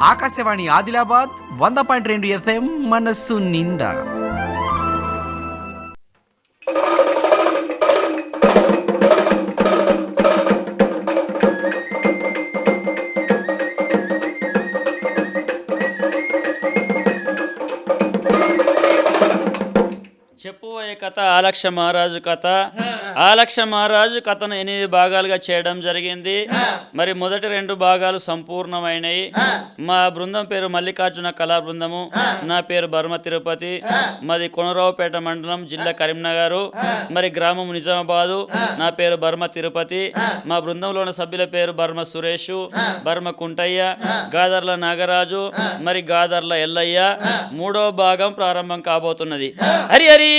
Akashvani Adilabad 100.2 FM మనస్సు నిండా. చెప్పుబోయే కథ ఆలక్ష మహారాజు కథ. ఆలక్ష మహారాజు కథను 8 భాగాలుగా చేయడం జరిగింది. మరి మొదటి 2 భాగాలు సంపూర్ణమైనవి. మా బృందం పేరు మల్లికార్జున కళా బృందము. నా పేరు బర్మ తిరుపతి. మాది కొనరావుపేట మండలం, జిల్లా కరీంనగర్, మరి గ్రామం నిజామాబాదు. నా పేరు బర్మ తిరుపతి. మా బృందంలో ఉన్న సభ్యుల పేరు బర్మ సురేష్, బర్మ కుంటయ్య, గాదర్ల నాగరాజు, మరి గాదర్ల ఎల్లయ్య. 3వ భాగం ప్రారంభం కాబోతున్నది. హరి హరి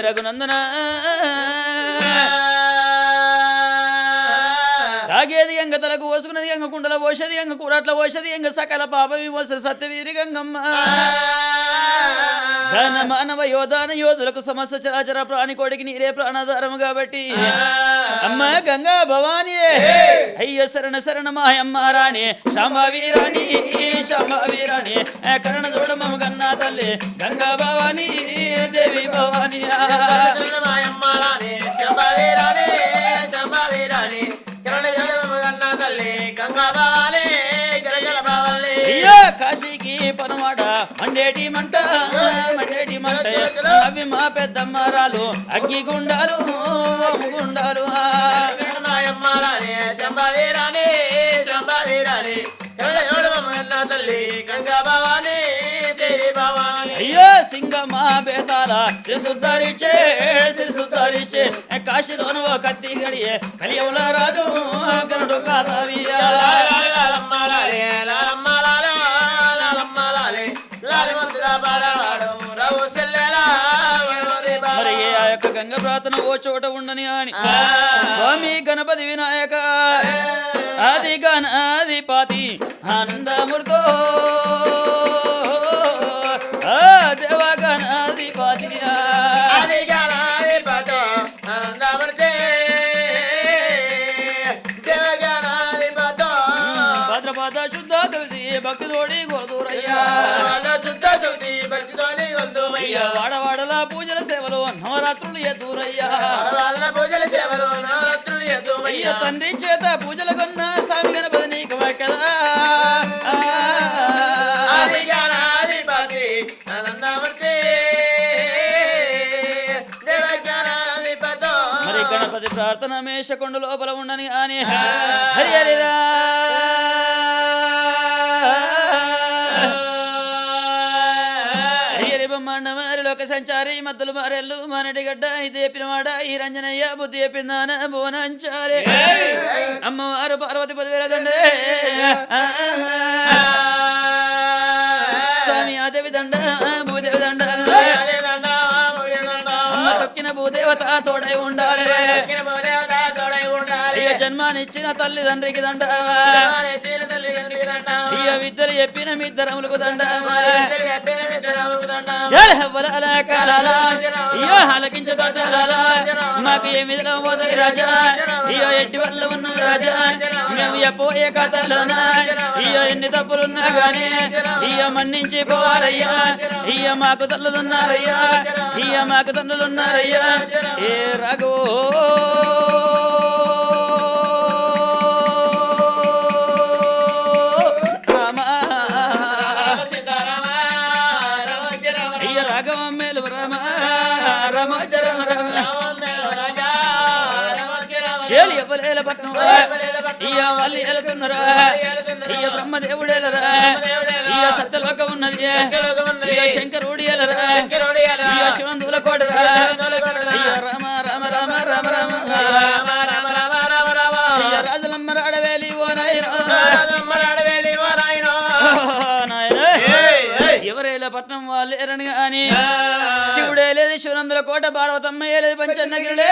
రఘునందన. తాగేది ఎంగ తలకు పోసుకున్నది ఎంగ కుండల పోసేది ఎంగ కూరట్ల పోసేది ఎంగ సకల పాప విమోచన సత్యవీరి గంగమ్మ. ధన మానవ యోధాన యోధులకు సమస్త చరాచర ప్రాణి కోడికి నీరే ప్రాణాధారము కాబట్టి అమ్మ గంగా భవాని అయ్య శరణ శరణ మాయమ్మ రాణి శాంభవి రాణి శాంభవి రాణి కరణ చూడమ్మ గన్నా తల్లి గంగా భవాని దేవి భవాని. మాయమ్మ రాణి శాంభవి రాణి శాంభవి రాణి కరణ చూడమ్మ గన్నా తల్లి గంగా భవాని గరగల భవాని. అయ్యో కాశీకి పనమాట మండేటి మంట మండేటి మంట అవి మా పెద్దమ్మరాలు అగ్గి గుండాలు గుండాలు. మాయమ్మ రాణి శాంభవి రాణి శాంభవి రాణి కరణ చూడమ్మ గన్నా తల్లి గంగా భవాని దేవి భవాని. అయ్యో సింగమ్మ బేతాల సిరిసుద్దరిచే సిరిసుద్దరిచే కాశీలోను కత్తి గడియే కలియముల రాజు గనుడు కాదవియా. మరి ఆ యొక్క గంగ ప్రార్థన ఓ చోట ఉండని అని స్వామి గణపతి వినాయక ఆది గణాధిపతి ఆనందమూర్తో దేవ గణాధిపతి భద్రపద శుద్ధ తులసి భక్తి తోడి గోదూరయ్యా. వాడవాడల పూజల సేవలు నవరాత్రులు ఎదురయ్యా. తండ్రి చేత పూజలు కొన్న స్వామి గణపతి నీకు కదా. మరి గణపతి ప్రార్థన మేషకొండ లోపల ఉండని అని హరి హరిరా. బ్రహ్మాండమారి లోక సంచారి మద్దులు మారెల్లు మానటి గడ్డ ఇదే పినవాడ ఈ రంజనయ్య బుద్ధి చెప్పిందాన భువనంచారి అమ్మవారు పార్వతి 10,000 దండే స్వామి ఆదేవి దండ భూదేవి దండ తొక్కిన భూదేవత తోడై ఉండాలి. జన్మానిచ్చిన తల్లిదండ్రికి దండ ఇయ విద్యలు చెప్పిన మీ ఇద్దరములకు దండ మాకు ఏమి పోతాయి రాజా ఇయ ఎట్టి వల్ల ఉన్న రాజా మేము ఎప్పోయే కథలోనా ఇయ ఎన్ని తప్పులున్నా గానీ ఇయ మన్నించి పోవాలయ్యా. ఇయ మాకు తల్లులున్నారయ్యా ఇయ మాకు తండ్రులున్నారయ్యా. ఏ రఘో పట్నం ఇయ వాళ్ళు వెళ్తున్నారా ఇయ బ్రహ్మదేవుడేలరా ఇయ సత్యలోక ఉన్నది ఇయ శంకరుడి ఎలరా ఇయ శివంతుల కోటరా ఇయ రామ రామ రామ రామ రామ ఇయ రాజలమ్మ రాడవేలి ఓ నాయన ఎవరేల పట్నం వాళ్ళు ఎరని అని శివుడే లేదు శివనందుల కోట పార్వతమ్మ ఏలేదు పంచన్నగిరిలే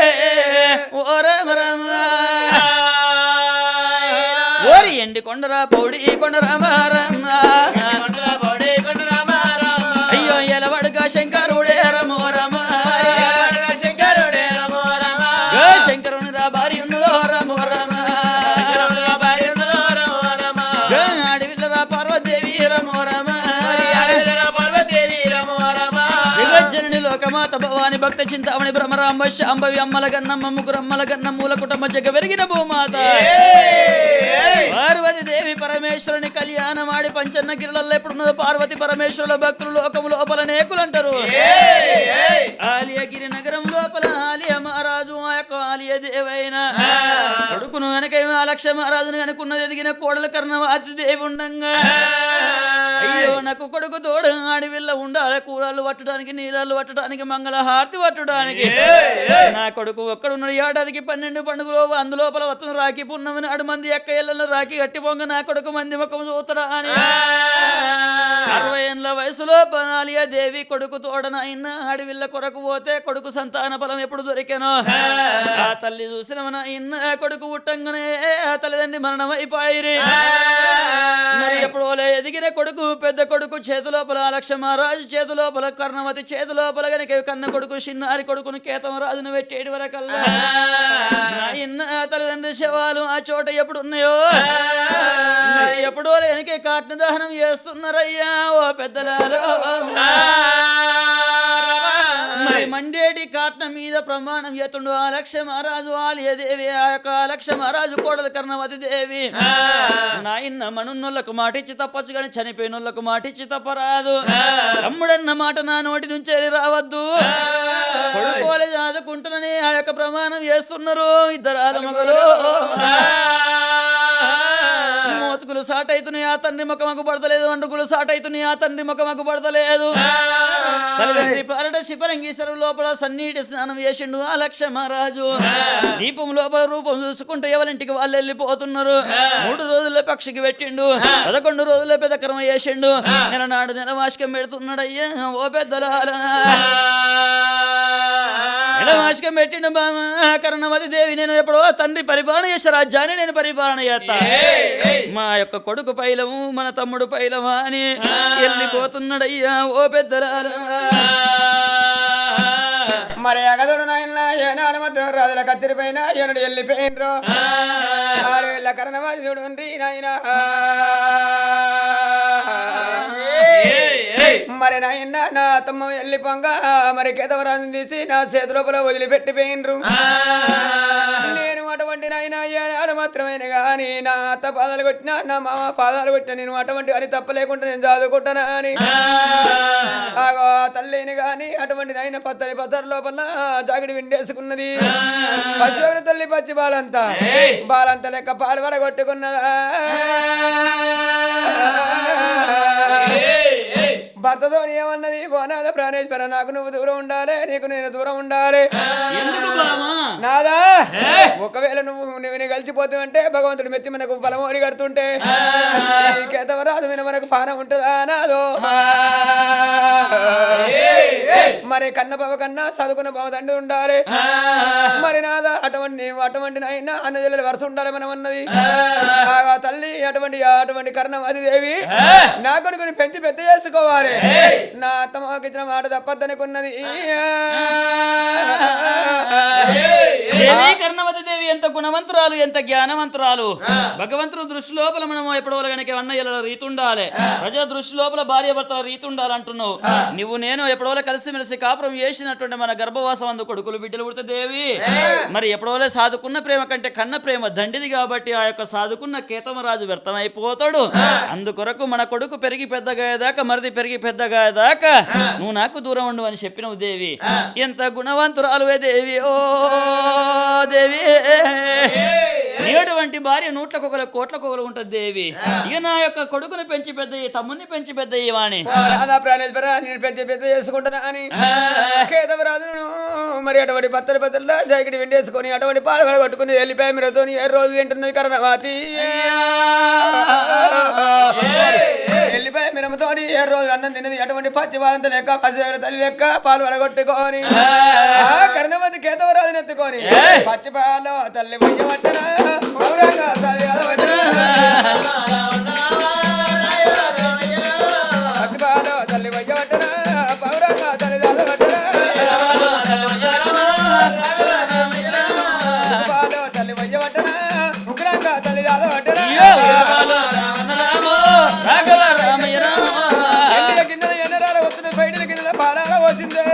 ఓ రామ రామ. ఓరి ఎండి కొండరా పౌడి కొండరా మారమ్మ అయ్యో ఎలవడుగా శంకరుడే రమో రమ శంకరుని రా భార్య రమో రమ భూమాత భవాని భక్త చింతామణి భ్రమరాంబ శాంభవి అమ్మల గన్నమ్మ ముగ్గురమ్మల గన్న మూల కుటుంబ జగ పెరిగిన భూమాత పార్వతి దేవి పరమేశ్వరుని కళ్యాణమాడి పంచన్న గిరిలలో ఎప్పుడున్నదో పార్వతి పరమేశ్వరుల భక్తులు లోకము లోపల నేకులంటారు. ఆలియగిరి నగరం లోపల ఆలియ మహారాజు ఆ యొక్క ఆలియ దేవైన కొడుకును వెనక ఆలక్ష మహారాజును అనుకున్నది ఎదిగిన కోడల కర్ణవాతి దేవి ఉండంగా అయ్యో నాకు కొడుకు తోడు అడవిల్ల ఉండాలి, కూరలు పట్టడానికి నీళ్ళు పట్టడానికి మంగళ హారతి పట్టడానికి. నా కొడుకు ఒక్కడున్నాడు, ఏడాదికి 12 పండుగలు అందులోపల వస్తున్న రాఖీ పున్నమని 6 మంది ఎక్క ఇళ్ళలో రాఖీ కట్టి పొంగ నా కొడుకు మంది ముఖం చూస్తాడా అని 60 ఏళ్ళ వయసులో ఆలియా దేవి కొడుకు తోడన అయిన అడవిల్ల కొరకు పోతే కొడుకు సంతాన ఫలం ఎప్పుడు దొరికానో ఆ తల్లి చూసిన మన ఇన్న కొడుకు పుట్టంగానే ఆ తల్లిదండ్రి మరణం అయిపోయి మరి ఎప్పుడు ఎదిగిన కొడుకు పెద్ద కొడుకు చేతిలోపల ఆలక్ష మహారాజు చేతిలోపల కర్ణవతి చేతిలోపల గనక కన్న కొడుకు చిన్నారి కొడుకును కేతమరాజును పెట్టేటి వరకల్లా ఇన్న తల్లిదండ్రి శవాలు ఆ చోట ఎప్పుడు ఉన్నాయో ఎప్పుడో లేనికే కాట్న దహనం చేస్తున్నారయ్యా ఓ పెద్దలారో. మరి మండేటి కాట్న మీద ప్రమాణం చేతుండు ఆలక్ష మహారాజు ఆలియ దేవి ఆ యొక్క ఆలక్ష మహారాజు కోడలు కర్ణవతి దేవి నాయన్న మనున్నోళ్ళకు మాటిచ్చి తప్పచ్చు కానీ చనిపోయినోళ్ళకు మాటిచ్చి తప్పరాదు. తమ్ముడన్న మాట నా నోటి నుంచి రావద్దు, కొడుకోలే చదువుకుంటున్నని ఆ యొక్క ప్రమాణం చేస్తున్నారు ఇద్దరు ఆలమగలు. మోతుకులు సాట్ అవుతున్నాయి ఆ తండ్రి ముఖమకు పడతలేదు, అంటుకులు సాట్ అవుతున్నాయి ఆ తండ్రి ముఖమకు పడతలేదు. తల్లిదండ్రి పారట శిపరంగీశ్వరం లోపల సన్నీటి స్నానం చేసిండు ఆలక్ష మహారాజు. దీపం లోపల రూపం చూసుకుంటూ ఎవరింటికి వాళ్ళు వెళ్ళిపోతున్నారు. 3 రోజుల్లో పక్షికి పెట్టిండు, 11 రోజుల్లో పెద్ద కర్మ చేసిండు. నెలనాడు నెలవాసికం పెడుతున్నాడు అయ్యా ఓ పెద్దలారా. నెలవాసికం పెట్టిండు బామ కర్ణవతి దేవి. నేను ఎప్పుడో తండ్రి పరిపాలన చేసే రాజ్యాన్ని నేను పరిపాలన చేస్తా, మా యొక్క కొడుకు పైలము మన తమ్ముడు పైలమా అని వెళ్ళిపోతున్నాడయ్యా ఓ పెద్దలారా. మరి అగదుడు నాయన ఏనాడు మధ్య రాజుల కత్తిరిపోయిన ఏనుడు వెళ్ళిపోయినరు. 6 ఏళ్ళ కర్ణవాది చూడు నాయన. మరి నాయన నా తమ్మ వెళ్ళిపోంగ మరి కేతవరాజు తీసి నా చేతిలోపల వదిలిపెట్టిపోయినరు. నేను అటువంటి నాయన ఏనాడు మాత్రమైన కానీ నా అత్త పాదాలు కొట్టినా నా మామ పాదాలు కొట్టినా నేను అటువంటి అని తప్పలేకుండా నేను చదువుకుంటానా అని తల్లిని గాని అటువంటి నాయన పత్తరి లోపల జాగిడి విండేసుకున్నది. పసివరి తల్లి పచ్చి బాలంతా లెక్క పాలు వడగొట్టుకున్నదా. భర్తతో ఏమన్నది పోనాద ప్రాణేశ్వర నాకు నువ్వు దూరం ఉండాలి, నీకు నేను దూరం ఉండాలి. నాదా ఒకవేళ నువ్వు కలిసిపోతావంటే భగవంతుడు మెచ్చి మనకు బలమోడి కడుతుంటే కేతవరాజు మీద మనకు పానం ఉంటుందా నాదో. మరి కన్న బావ కన్నా చదువుకున్న బావ తండ్రి ఉండాలి. మరి నాదా అటువంటి నాయన అన్న జిల్లలు వరుస ఉండాలి మనం అన్నది. తల్లి అటువంటి కర్ణవతి దేవి నా కొడుకుని పెంచి పెద్ద చేసుకోవాలి. నా అత్తమ్మకి ఇచ్చిన మాట తప్పద్దనుకున్నది. కర్ణవతి దేవి ఎంత గుణవంతురాలు, ఎంత జ్ఞానవంతురాలు. భగవంతుడు దృష్టి లోపల మనం ఎప్పుడో కనుక అన్నయ్యల రీతి ఉండాలి, ప్రజల దృష్టి లోపల భార్య భర్తల రీతి ఉండాలి అంటున్నావు. నువ్వు నేను ఎప్పుడో కలిసిమెలిసి కాపురం చేసినటువంటి మన గర్భవాసం అందు కొడుకులు బిడ్డలు పుడితే దేవి మరి ఎప్పుడో సాదుకున్న ప్రేమ కంటే కన్న ప్రేమ దండిది కాబట్టి ఆ యొక్క సాదుకున్న కేతమరాజు వ్యర్థమైపోతాడు. అందుకొరకు మన కొడుకు పెరిగి పెద్దగా దాకా మరిది పెరిగి పెద్దగా దాకా నువ్వు నాకు దూరం ఉండు అని చెప్పినవు దేవి. ఎంత గుణవంతురాలువే దేవి ఓ దేవి. నీటువంటి భార్య 100 కోట్ల ఉంటది దేవి. ఇక నా యొక్క కొడుకుని పెంచి పెద్ద తమ్ముని పెంచి పెద్ద వాణి రాధా ప్రాణేశ్వర నేను పెంచి పెద్ద చేసుకుంటున్నా అని కేతవరాజును మరి అటువంటి పత్తల జాకెట్ వెండేసుకొని అటువంటి పాలు పట్టుకుని వెళ్ళిపోయి మీరుతో 7 రోజులు తింటున్నది కర్ణవతి. వెళ్ళిపోయి మిరమతో 7 రోజులు అన్నం తిన్నది. అటువంటి పచ్చి వాళ్ళంతా లెక్క పసివేల తల్లి లెక్క పాలు వడగొట్టుకొని కర్ణవతి కేతవరాజుని ఎత్తుకొని పచ్చి పాలు తల్లి పట్టనా తల్లి పట్టనా పచ్చి పాలు తల్లి పట్టనా పౌరంగా తల్లి పట్టనా పాలు తల్లి పట్టనా ఉగ్రంగా తల్లి పట్టనా గిన్నెల ఎన్నరాల వస్తుంది బయట గిన్నెల పాలాల వచ్చిందే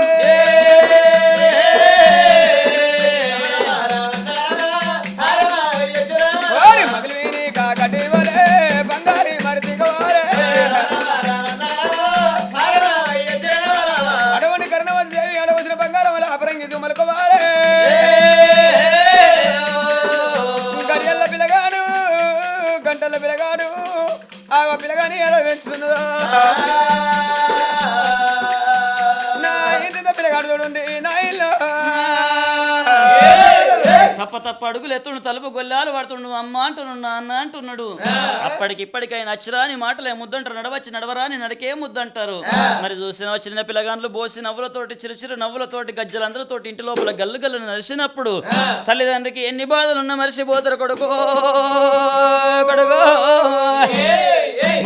పిల్లగాని ఎలా పెంచుతున్నదో నా ఇంటితో పిల్లగాడు చూడండి నా ఇల్లు తప్ప అడుగులు ఎత్తుడు తలుపు గొల్లాలు పడుతుండు అమ్మ అంటున్నాడు నాన్న అంటున్నాడు అప్పటికిప్పటికైనా అచ్చరాని మాటలే ముద్దంటారు నడవచ్చి నడవరాని నడికే ముద్దంటారు మరి చూసిన చిన్న పిల్లగాండ్లు బోసి నవ్వులతోటి చిరుచిరు నవ్వులతోటి గజ్జలందరితోటి ఇంటి లోపల గల్లు గల్లు నడిచినప్పుడు తల్లిదండ్రికి ఎన్ని బాధలున్నా మరిసిపోతారు కొడుకో కొడుకో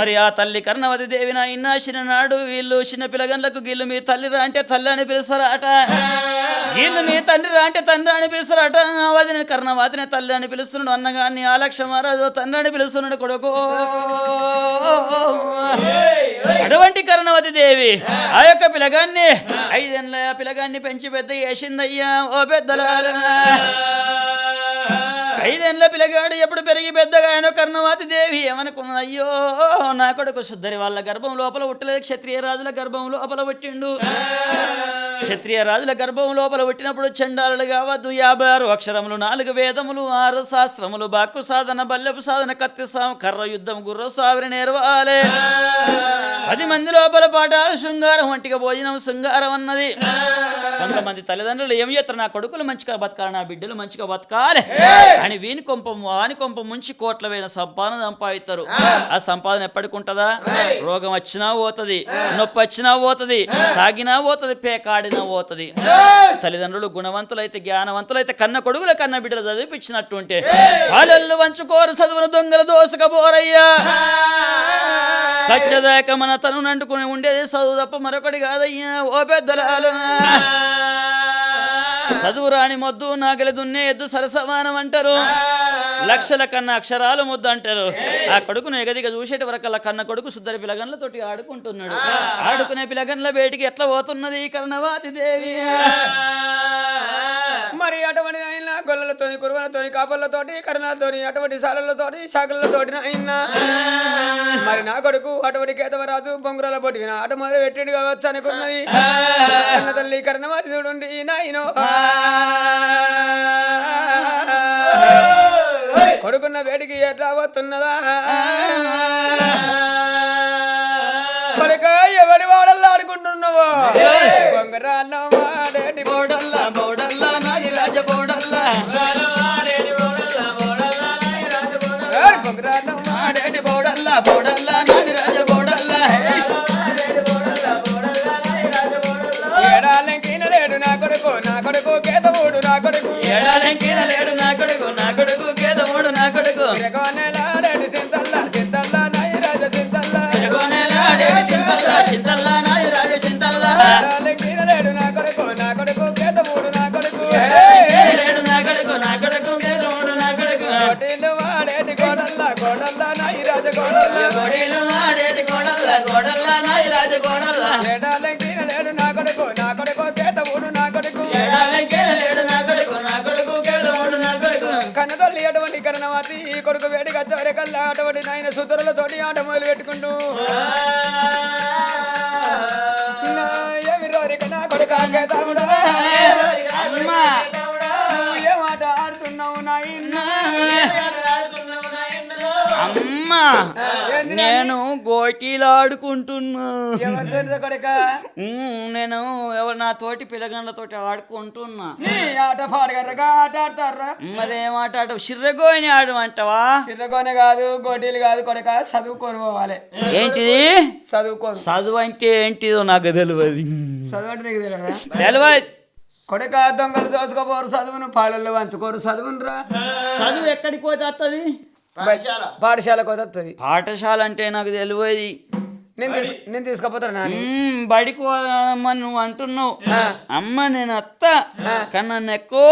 మరి ఆ తల్లి కర్ణవతి దేవి నా ఇన్నాసిన నాడు వీళ్ళు చిన్న పిల్లగన్లకు గిల్లు మీ తల్లిరా అంటే తల్లి అని పిలుస్తారట వీళ్ళు మీ తండ్రిరా అంటే తండ్రి అని పిలుస్తారట వదిన కర్ణవతిని తల్లి అని పిలుస్తున్నాడు అన్నగాన్ని ఆలక్ష్మ మహారాజు తండ్రి అని పిలుస్తున్నాడు కొడుకు అటువంటి కర్ణవతి దేవి ఆ యొక్క పిల్లగాన్ని 5 ఏళ్ళ పిల్లగాన్ని పెంచి పెద్ద చేసిందయ్యా ఓ పెద్దల 5 ఏళ్ళ పిల్లగాడు ఎప్పుడు పెరిగి పెద్దగా ఆయన కర్ణవతి దేవి ఏమనుకున్నది అయ్యో నా కొడుకు సుద్దరి వాళ్ళ గర్భం లోపల పుట్టలేదు క్షత్రియ రాజుల గర్భం లోపల పుట్టిండు క్షత్రియ రాజుల గర్భం లోపల పుట్టినప్పుడు చండాలులు కావద్దు 56 అక్షరములు 4 వేదములు 6 శాస్త్రములు బాక్కు సాధన బల్లెపు సాధన కత్తి కర్ర యుద్ధం గుర్ర సావిరి నేర్వాలే 10 మంది లోపల పాఠాలు శృంగారం వంటిగా భోజనం శృంగారం అన్నది కొంతమంది తల్లిదండ్రులు ఏం చేస్తారు నా కొడుకులు మంచిగా బతకాలి నా బిడ్డలు మంచిగా బతకాలి అని వీని కొంపం వాని కొంపం ముంచి కోట్ల వేల సంపాదన సంపాదిస్తారు ఆ సంపాదన ఎప్పటికి ఉంటుందా రోగం వచ్చినా పోతుంది నొప్పి వచ్చినా పోతుంది తాగినా పోతుంది పేకాడినా పోతుంది తల్లిదండ్రులు గుణవంతులైతే జ్ఞానవంతులైతే కన్న కొడుకుల కన్న బిడ్డలు చదివిపించినట్టు ఉంటే వాళ్ళళ్ళు వంచుకోరు చదువును దొంగలు దోసుకపోరయ్యా సత్యదాక మన తను అంటుకుని ఉండేది చదువు తప్ప మరొకటి కాదయ్యా ఓ పెద్దలాలు చదువు రాని మొద్దు నాగలి దున్నే ఎద్దు సరసమానం అంటారు లక్షల కన్నా అక్షరాలు ముద్దు అంటారు ఆ కొడుకును ఎగదిగా చూసేటి వరకల్లా కన్న కొడుకు సుద్దరి పిలగన్లతోటి ఆడుకుంటున్నాడు ఆడుకునే పిలగన్ల బయటికి ఎట్లా పోతున్నది కర్ణవతి దేవి మరి అటువంటి ఆయన గొల్లలతోని కురువలతోని కాపర్లతోటి కరుణాలతోని అటువంటి సాలలతోటి శాఖలతోటి ఆయన మరి నా కొడుకు అటువంటి కేతవరాజు బొంగురాల పొట్టి ఆట మొదలు పెట్టిండు కావచ్చు అనుకున్నది కన్న తల్లి కర్ణవతి చూడండి నాయనో కొడుకున్న వేడికి ఎట్లా పోతున్నదా కొడుక ఎవడి వాడల్లా ఆడుకుంటున్నావో బొంగరాన్న వాడేటి బోడల్లా బోడల్లా నాయి రాజ బోడల్లా బొంగరాన్న వాడేటి బోడల్లా బోడల్లా నాయి రాజ బోడల్లా ఏడాలంకిన లేడు నా కొడుకు నా కొడుకు కేతవుడు నా కొడుకు ఏడాలంకిన లేడు నా కొడుకు నా కొడుకు కేతవుడు నా కొడుకు సిరగోనెలాడేడు సింతల్లా సింతల్లా నాయి రాజ సింతల్లా సిరగోనెలాడేడు సింతల్లా సింతల్లా నాయి రాజ సింతల్లా ఏడాలంకిన లేడు నా కొడుకు కేతవుడు నా కొడుకు లేడు నా కొడుకు కేతవుడు నా కొడుకు కోటిలు వాడేటి కోడల్లా కోడల్లా నాయి రాజ కోడల్లా కోటిలు వాడేటి కోడల్లా కోడల్లా నాయి రాజ కోడల్లా ఏడాలంకిన లేడు నా కొడుకు కేతవుడు నా కొడుకు ఏడాలంకిన లేడు నా కొడుకు కేతవుడు నా కొడుకు కన్నతల్లి అటువంటి కర్ణవతి ఈ కొడుకు వేడి గచ్చవరే కల్లా అటువంటి నాయన సుతరులతోటి ఆట మొదలు పెట్టుకుంటూ నా కొడుకు కేతవుడు ఏమాట ఆడుతున్నావు నాయన అమ్మా నేను గోటీలు ఆడుకుంటున్నా నేను ఎవరు నా తోటి పిల్లగండ్లతోటి ఆడుకుంటున్నా ఆట పాడగర్రగా ఆట ఆడతారా మరేం ఆట ఆట సిర్రగోని ఆడమంటావా సిర్రగోనే కాదు గోటీలు కాదు కొడక చదువుకొని పోవాలి ఏంటిది చదువు అంటే ఏంటిదో నాకు తెలియదు చదువు అంటే నీకు తెలియదా తెలియదు కొడక దొంగలు దోచుకోపోరు చదువును పాలల్లో వంచుకోరు చదువును రా చదువు ఎక్కడికి పోతే వస్తుంది పాఠశాలకు వస్తుంది పాఠశాల అంటే నాకు తెలియదు నేను తీసుకుపోతాను నాని బడికి అమ్మ నువ్వు అంటున్నావు అమ్మ నేను అత్త కన్నా నెక్కో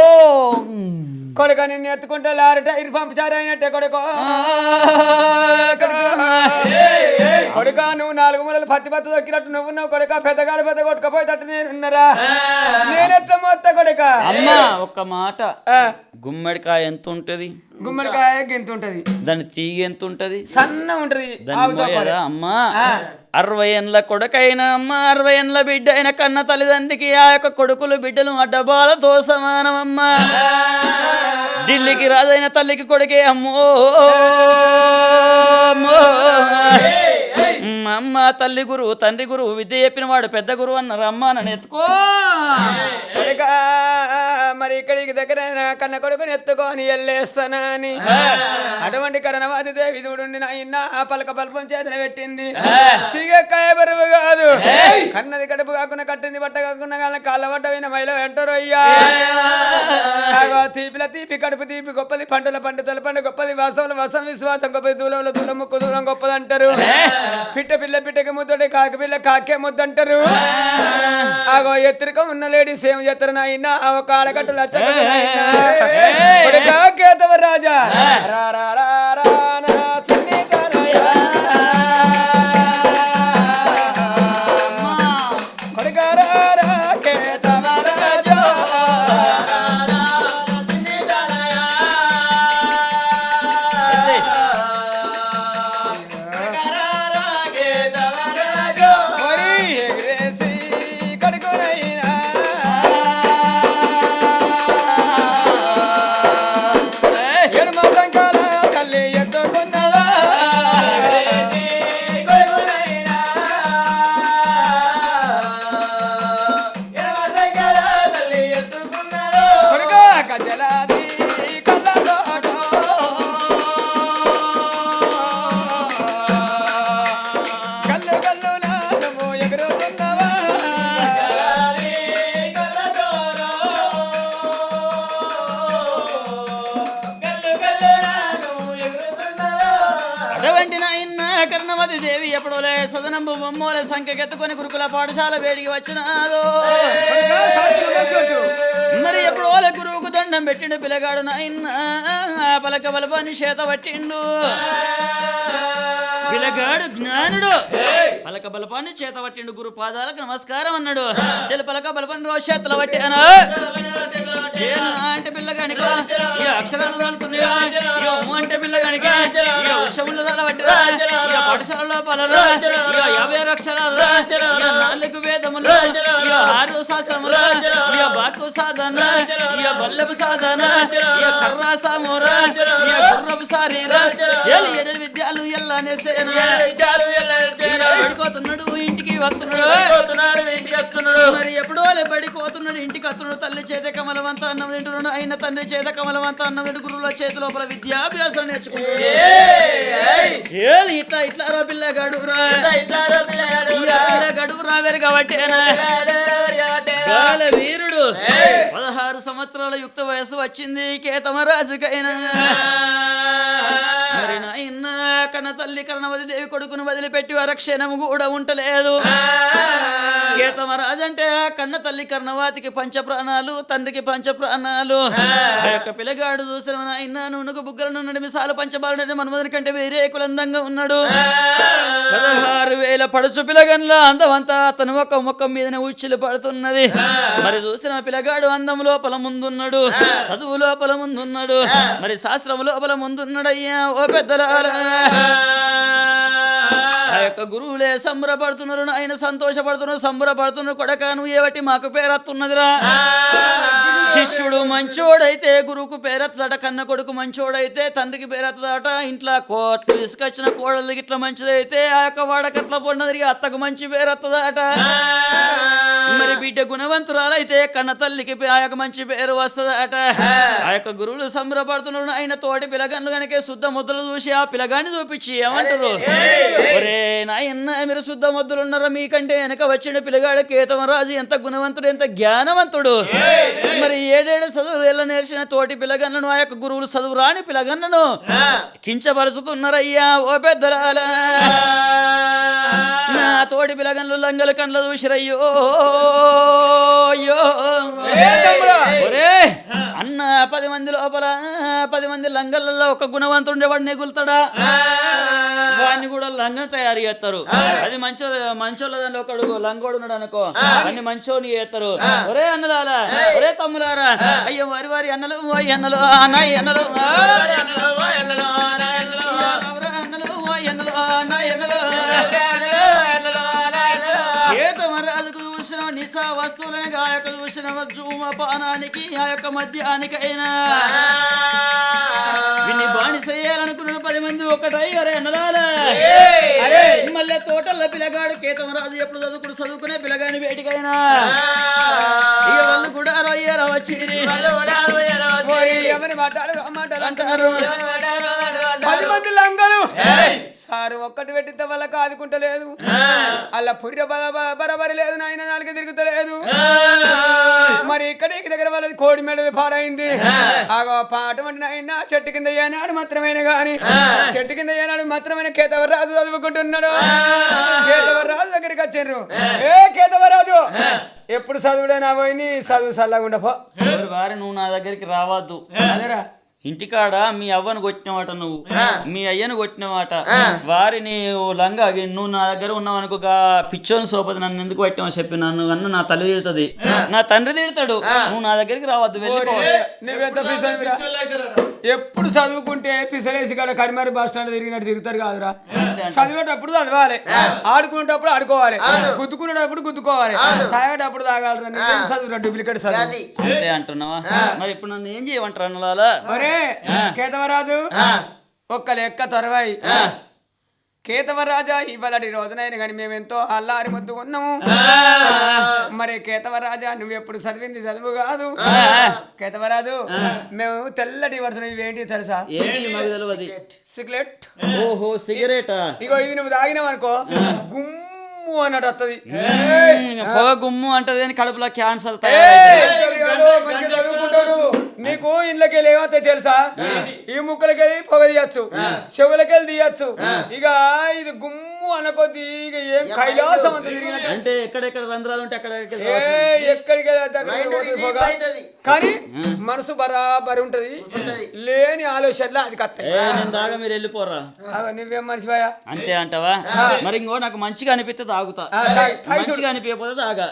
కొడుక నిన్ను ఎత్తుకుంటే లారీ టైర్ పంపించారు అయినట్టే కొడుకో కొడుక నువ్వు 4 మూలలు పత్తి దొక్కినట్టు నువ్వు కొడుక పెద్దగాడు పెద్ద కొట్టుకపోయేటట్టు నేనున్నారా నేనెట్లా మొత్త కొడుక అమ్మ ఒక్క మాట గుమ్మడికాయ ఎంత ఉంటది గుమ్మడికాయ ఎంత ఉంటది దాని తీగ ఎంత ఉంటది సన్న ఉంటది అమ్మా 60 ఏళ్ళ కొడుకైనా అమ్మ 60 ఏళ్ళ బిడ్డ అయిన కన్న తల్లిదండ్రికి ఆ యొక్క కొడుకులు బిడ్డలు అడ్డబాలతో సమానమమ్మా ఢిల్లీకి రాజైన తల్లికి కొడుకే అమ్మో అమ్మ తల్లి గురువు తండ్రి గురువు విద్య చెప్పిన వాడు పెద్ద గురువు అన్నారు. అమ్మ నన్ను ఎత్తుకో కొడుక మరి ఇక్కడికి దగ్గర కన్న కొడుకుని ఎత్తుకొని వెళ్ళేస్తానని అటువంటి కరణవాది దేవి చూడుండి నాయన పలక పల్పం చేతన పెట్టింది. తీగకాయ బరువు కాదు, కన్నది కడుపు కాకుండా కట్టింది బట్ట కాకుండా కాళ్ళ పడ్డ విన మైలో అంటారు అయ్యా. తీపిల తీపి కడుపు తీపి గొప్పది, పంటల పంట తల పంట గొప్పది, వాసంలో వసం విశ్వాసం గొప్పది, దూరంలో దూరం ముక్కు దూరం గొప్పది అంటారు. పిట్ట పిల్ల పిట్టకి ముద్దడి కాకి పిల్ల కాకే ముద్దంటారు. ఆగో ఎత్తురుక ఉన్న లేడీస్ ఏం చేస్తారు నాయన ఒక ఆడగట్టు లచ్చకేతవ రాజా రా రా రా రా నా సునీతనయ్య కొడుక రా రా కేతవ రాజా మరి ఎగిరేసి కడుకునైనా కర్ణవతి దేవి ఎప్పుడోలే సదనంబు బొమ్మోలే సంఖ్యకెత్తుకొని గురుకుల పాఠశాల వేడికి వచ్చినాదో. మరి ఎప్పుడోలే గురువుకు దండం పెట్టిండు పిల్లగాడు నాయన పలక బలపాన్ని చేత పట్టిండు. పిల్లగాడు జ్ఞానుడు పలక బలపాన్ని చేత పట్టిండు. గురు పాదాలకు నమస్కారం అన్నాడు. చెల్లి పలక బలపాన్ని రోజు చేతుల పట్టాను అంటే పిల్లగానిక అక్షరాలు రాలుతున్నాయా అంటే పిల్లగానిక వృషములు రాలబట్టిరా పాఠశాలలో పలరా 56 అక్షరాలు 4 వేదములు 6 శాస్త్రములు బాకు సాధన బల్లపు సాధన కర్రా సామోరా గుర్రపు సారీరా 7 విద్యాలు ఎల్లానేసేనా పడుకోతున్నాడు ఇంటికి వస్తున్నాడు మరి ఎప్పుడో పడిపోతున్నాడు ఇంటికి వస్తున్నాడు. తల్లి చేత కమలవంత అన్నం తింటున్నాడు. అయిన తండ్రి చేత కమలవంత అన్నం తింటు గురువుల చేతి లోపల విద్యాభ్యాసం నేర్చుకున్నాడు. ఇట్లా రా పిల్లగాడు రా వెరు కాబట్టి వీరుడు 16 సంవత్సరాల యుక్త వయసు వచ్చింది కేతమరాజుకైనా. మరి నాయన కన్న తల్లి కర్ణవతి దేవి కొడుకును వదిలిపెట్టి వరక్షణము కూడా ఉంటలేదు. కేతమరాజు అంటే కన్న తల్లి కర్ణవతికి పంచప్రాణాలు, తండ్రికి పంచప్రాణాలు. ఆ యొక్క పిల్లగాడు చూసిన నాయన నునుగు బుగ్గలను నడిమిసాలు పంచబాలుడని మన్మధుని కంటే వేరే కులందంగా ఉన్నాడు. 16,000 పడుచు పిల్లగన్ల అందమంతా అతను ఒక ముఖం మీదనే ఉచ్చిలు పడుతున్నది. మరి చూసిన పిల్లగాడు అందం లోపల ముందున్నాడు, చదువు లోపల ముందున్నాడు, మరి శాస్త్రం లోపల ముందున్నాడు. అయ్యా ఓ పెద్దలారా ఆ యొక్క గురువులే సంబరపడుతున్నారు, ఆయన సంతోషపడుతున్నారు, సంబరపడుతున్నారు. కొడక నువ్వు ఏవటి మాకు పేరత్తున్నదిరా. శిష్యుడు మంచోడైతే గురువుకు పేరెత్తదట, కన్న కొడుకు మంచోడైతే తండ్రికి పేరెత్తదట. ఇంట్లో కోట్లు తీసుకొచ్చిన కోడలు ఇట్లా మంచిదైతే ఆ యొక్క వాడకట్ల పొన్నది అత్తకు మంచి పేరెత్తదట. మరి బిడ్డ గుణవంతురాలైతే కన్న తల్లికి ఆ యొక్క మంచి పేరు వస్తుందట. ఆ యొక్క గురువులు సంబరపడుతున్నారు. ఆయన తోటి పిల్లగాళ్ళు కనుక శుద్ధ ముద్రలు చూసి ఆ పిల్లగాన్ని చూపించి ఏమంటారు, ఒరే నాయన్న మీరు శుద్ధ ముద్రలు ఉన్నారా, మీకంటే వెనక వచ్చిన పిల్లగాడు కేతమరాజు ఎంత గుణవంతుడు, ఎంత జ్ఞానవంతుడు. మరి 7 చదువులు ఎలా నేర్చిన తోటి పిల్లగన్లను ఆ యొక్క గురువులు చదువు రాని పిల్లగన్లను కించపరుచుతున్నారయ్యా ఓ పెద్దలాల. నా తోటి పిల్లగన్లు లంగల కండ్ల చూసిరయ్యో అన్న 10 మంది లోపల 10 మంది లంగలలో ఒక గుణవంతుడు వాడు నెగులుతాడా, వాడిని కూడా లంగన తయారు చేస్తారు. అది మంచోళ్ళ దాంట్లో ఒకడు లంగోడు ఉన్నాడు అనుకో, అన్ని మంచోని చేస్తారు. ఒరే అన్నలారా, ఒరే తమ్ములారా, అయ్యో వారి వారి అన్నలు అన్నలు అన్నయ్య అన్నలు కేతమరాజుకు చూసిన నిశా వస్తువులని ఆ యొక్క చూసిన ధూమపానానికి ఆ యొక్క మద్యానికైనా వీన్ని బాణి చేయాలనుకున్న 10 10 మంది ఒకటై అరే అన్నదాల మళ్ళీ తోటల్లో పిల్లగాడు కేతం రాజు ఎప్పుడు చదువుకునే పిల్లగాని వేటికైనా ఇక వాళ్ళు కూడా రొయ్యర వచ్చిరి ఎవరి మాట్లాడు అంటారు 10 మంది లంగలు సారు ఒక్కటి పెట్టితే వాళ్ళకి ఆదుకుంటలేదు అలా పుర్రె బరబరి లేదు నాయన నాలుగు తిరుగుతలేదు మరి ఇక్కడికి దగ్గర వాళ్ళది కోడి మెడ పాడైంది అటువంటి నాయన చెట్టు కింద ఏనాడు మాత్రమైన గాని చెట్టు కింద ఏనాడు మాత్రమైన కేతవరాజు చదువుకుంటున్నాడు కేతవరాజు దగ్గరికి వచ్చారు ఏ కేతవరాజు ఎప్పుడు చదువుడైనా పోయి చదువు చల్లగుండా పో వారి నువ్వు నా దగ్గరికి రావద్దు అదేరా ఇంటికాడ మీ అవ్వను కొట్టినమాట నువ్వు మీ అయ్యను కొట్టినమాట వారిని లంగా నువ్వు నా దగ్గర ఉన్నావు అనుకో పిచ్చోని సోపది నన్ను ఎందుకు కొట్టావు చెప్పి నన్ను అన్న నా తల్లి తిడుతుంది నా తండ్రి తిడతాడు నువ్వు నా దగ్గరికి రావద్దు నువ్వెంత పిసనివిరా ఎప్పుడు చదువుకుంటే పిసలేసి కాడ కరిమారి బస్ స్టాండ్ తిరిగినట్టు తిరుగుతారు కాదురా చదివేటప్పుడు చదవాలి ఆడుకునేటప్పుడు ఆడుకోవాలి గుద్దుకునేటప్పుడు గుద్దుకోవాలి తాగేటప్పుడు తాగాలి చదువురా డూప్లికేట్ చదువు అంతే అంటున్నావా మరి ఇప్పుడు నన్ను ఏం చేయమంటారు అన్నలా కేతవరాజు ఒక్క లెక్క తొరవాయి కేతవరాజా ఇవాళ రోజునైనా కానీ మేము ఎంతో అల్లారి ముద్దుకున్నాము మరి కేతవరాజా నువ్వెప్పుడు చదివింది చదువు కాదు కేతవరాజు మేము తెల్లటి వర్షం ఇవేంటి తెలుసా సిగరెట్ ఓహో సిగరెటా ఇగో ఇది నువ్వు తాగినావు అనుకో గుమ్ము అన్నట్టు వస్తుంది పొగ గుమ్ము అంటది అని కడుపులో క్యాన్సర్ నీకు ఇంట్లోకి ఏమవుతాయి తెలుసా ఈ ముక్కలకెళ్ళి పొగ తీయచ్చు చెవులకెళ్ళి తీయచ్చు ఇక ఇది గుమ్ము అనకొద్ది ఇక ఏం కైలాసం అంత అంటే ఎక్కడెక్కడ రంధ్రాలు ఉంటే ఎక్కడికి కానీ మనసు బరాబరి ఉంటది లేని ఆలోచనలు అది కత్తాయి దాగా మీరు వెళ్ళిపోరా నువ్వేం మనిషిపోయా అంతే అంటావా మరి ఇంకో నాకు మంచిగా అనిపిస్తే తాగుతా మంచిగా అనిపించకపోతే తాగా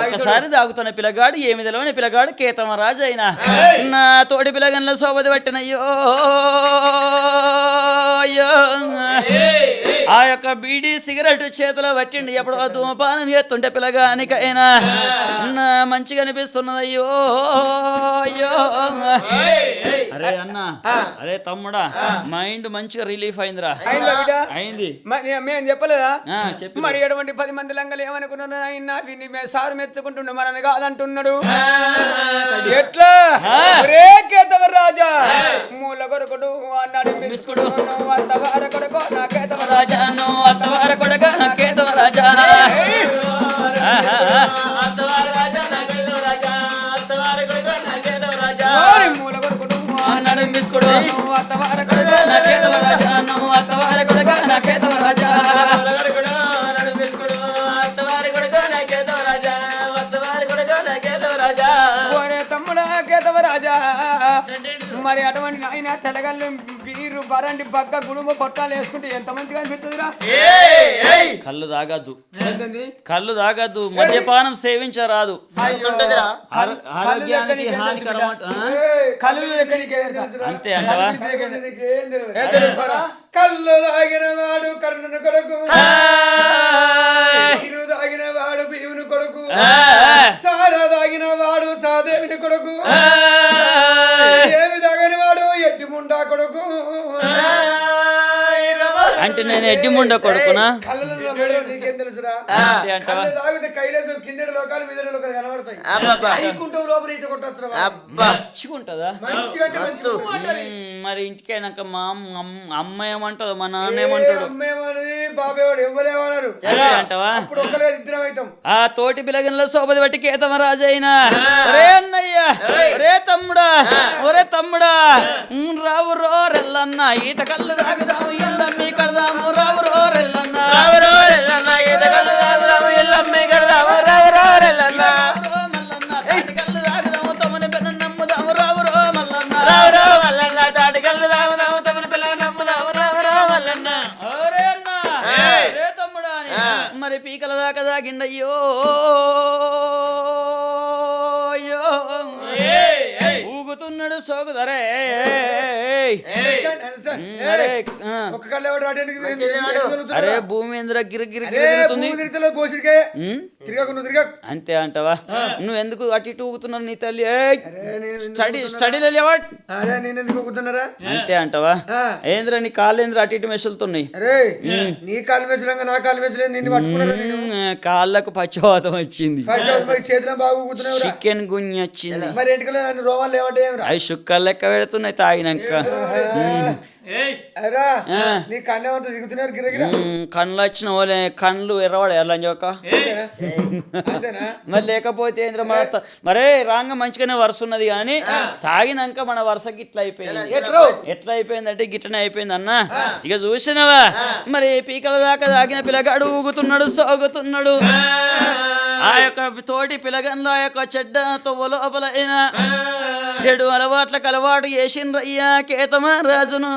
ఒకసారి తాగుతాను పిల్లగాడు ఏమి తెలవని పిల్లగాడు కేతమ రాజు అయినా నా తోటి పిల్లగన్ల సోబది పట్టినయ్యో ఆ యొక్క బీడీ సిగరెట్ చేతిలో పట్టిండి ఎప్పుడో ధూమపానం చేస్తుంటే పిల్లగానికైనా నా మంచిగా అనిపిస్తున్నదయ్యో అరే అన్న అరే తమ్ముడా మైండ్ మంచిగా రిలీఫ్ అయిందిరా అయింది మేము చెప్పలేదా చెప్పి మరి ఎటువంటి 10 మంది లంగలు ఏమనుకున్నా అయినా వీన్ని సారు మెచ్చుకుంటుండే మనని కాదంటున్నాడు ఎట్లా రాజా మూల కొడుకుడు అన్నాడు మిస్కుడు అత్తవార కొడుకు నా కేతవ రాజా అత్తవార కొడుక నా కేతవ రాజా అత్తవార రాజా నా కేతవ రాజా అత్తవార కొడుకు నా కేతవ రాజా మూల కొడుకుడు అన్నాడు మిస్కుడు అత్తవార కొడుకు నా కేతవ రాజా అత్తవార కొడుక నా కేతవ రాజా మరి అటువంటి నాయన తెలగల్లు బీరు బరండి బగ్గ గుడుంబ పొట్టాలు వేసుకుంటే ఎంత మంచిగా అనిపిస్తుందిరా కళ్ళు తాగద్దు కళ్ళు తాగద్దు మద్యపానం సేవించరాదు ఆరోగ్యానికి హానికరం అంతే అంటవా కళ్ళు తాగిన వాడు కర్ణుని కొడుకు నీరు తాగిన వాడు భీముని కొడుకు సారా తాగిన వాడు సాదేవిని కొడుకు ఏమి తాగని వాడు ఎడ్డి ముండా కొడుకు అంటే నేను ఎడ్డి ముండా కొడుకునా నీకేం తెలుసురా తాగితే కైలాసం కిందటి లోకాలు మీద లోకాలు కనబడతాయి లోపల ఈత కొట్టొచ్చుకుంటదా మరి ఇంటికైనాక మా అమ్మ ఏమంటదో మా నాన్న ఏమంటాడు బాబేవాడు ఎవరేమన్నారు అంటవా ఇప్పుడు ఒక్కరే ఇద్దరం అవుతాం ఆ తోటి పిలగన్లో సోబది బట్టి కేతమ రాజైనా ఒరే అన్నయ్య ఒరే తమ్ముడా ఒరే తమ్ముడా రావు రోరెల్లన్న ఈత కళ్ళు తాగుదాము ఎల్లమ్మి కడదాము రావు రోరెల్లన్న ఈత కళ్ళు తాగుదాము ఎల్లమ్మి కడదాము రావు రోరెల్లన్న మల్లన్న కళ్ళు తాగుదాము తమని పిల్ల నమ్ముదాము రావు రో మల్లన్న రావు రో మల్లన్న తాటి కళ్ళు తాగుదాము తమని పిల్ల నమ్ముదాము రావు రో మల్లన్న ఒరే అన్న ఒరే తమ్ముడా మరి పీకల దాకా తాగిండయ్యో ఊగుతున్న సోగుతున్నాడు సోగుదరే ఒక్క కళ్ళు ఎవడు రావడానికి అరే భూమేంద్ర గిరిగిరి తిరుగుతుంది గోసిడికే తిరగకు నువ్వు తిరగకు అంతే అంటవా నువ్వు ఎందుకు అటు ఇటు ఊగుతున్నావు నీ తల్లి స్టడీలో లేవాట్ అరే నేను ఎందుకు ఊగుతున్నారా అంతే అంటవా ఏంద్ర నీ కాళ్ళు ఏంద్ర అటు ఇటు మెసులుతున్నాయి అరే నీ కాలు మెసలంగా నా కాలు మెసలే నిన్ను పట్టుకున్నారా కాళ్ళకు పచ్చవాతం వచ్చింది చేతిలో బాగా ఊగుతున్నావు చికెన్ గుంజి వచ్చింది మరి ఎంటికలో నన్ను రోవాలు లేవంటే అవి సుక్కలు లెక్క పెడుతున్నాయి తాగినాక అరా నీ కన్నేమంతా తిరుగుతున్నారు గిరగిర కళ్ళు వచ్చిన వాళ్ళే కళ్ళు ఎర్రవాడు ఎర్రని చోక అంతేనా మరి లేకపోతే ఏంద్ర మరే రాంగ మంచిగానే వరుస ఉన్నది కానీ తాగినాక మన వరుసకి ఇట్లా అయిపోయింది ఎట్లా అయిపోయింది అంటే గిట్లనే అయిపోయింది అన్న ఇక చూసినవా మరి పీకల దాకా తాగిన పిల్లగాడు ఊగుతున్నాడు సోగుతున్నాడు ఆ యొక్క తోటి పిల్లగన్లో ఆ యొక్క చెడ్డ తొవ్వలోపలైన చెడు అలవాట్లకు అలవాటు చేసిండ్రయ్యా కేతమా రాజును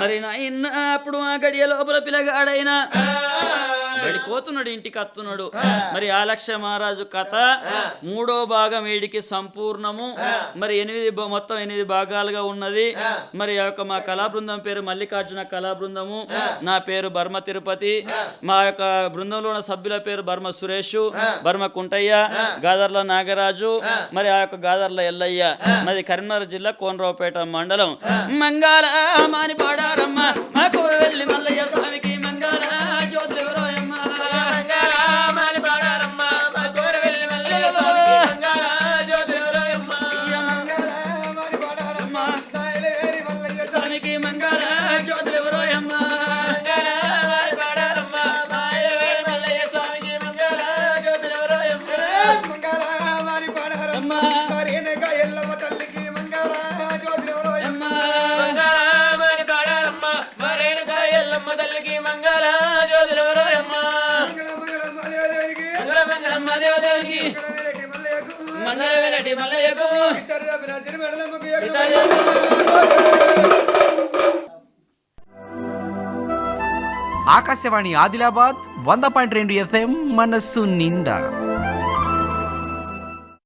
మరి నాయన అప్పుడు ఆ గడియ లోపల పిల్లగాడైనా వెళ్ళిపోతున్నాడు ఇంటికి వస్తున్నాడు మరి ఆలక్ష మహారాజు కథ 3వ భాగం వీడికి సంపూర్ణము మరి మొత్తం 8 భాగాలుగా ఉన్నది మరి ఆ యొక్క మా కళా బృందం పేరు మల్లికార్జున కళా బృందము నా పేరు బర్మ తిరుపతి మా యొక్క బృందంలో ఉన్న సభ్యుల పేరు బర్మ సురేష్ బర్మ కుంటయ్య గాదర్ల నాగరాజు మరి ఆ యొక్క గాదర్ల ఎల్లయ్య మరి కరీంనగర్ జిల్లా కోనరావుపేట మండలం మంగాళ మాని పాడారమ్మ మా కూరవెల్లి మల్లయ్య స్వామికి మంగాళ జ్యోతులు ఆకాశవాణి ఆదిలాబాద్ 100.2 FM మనస్సు నిండా.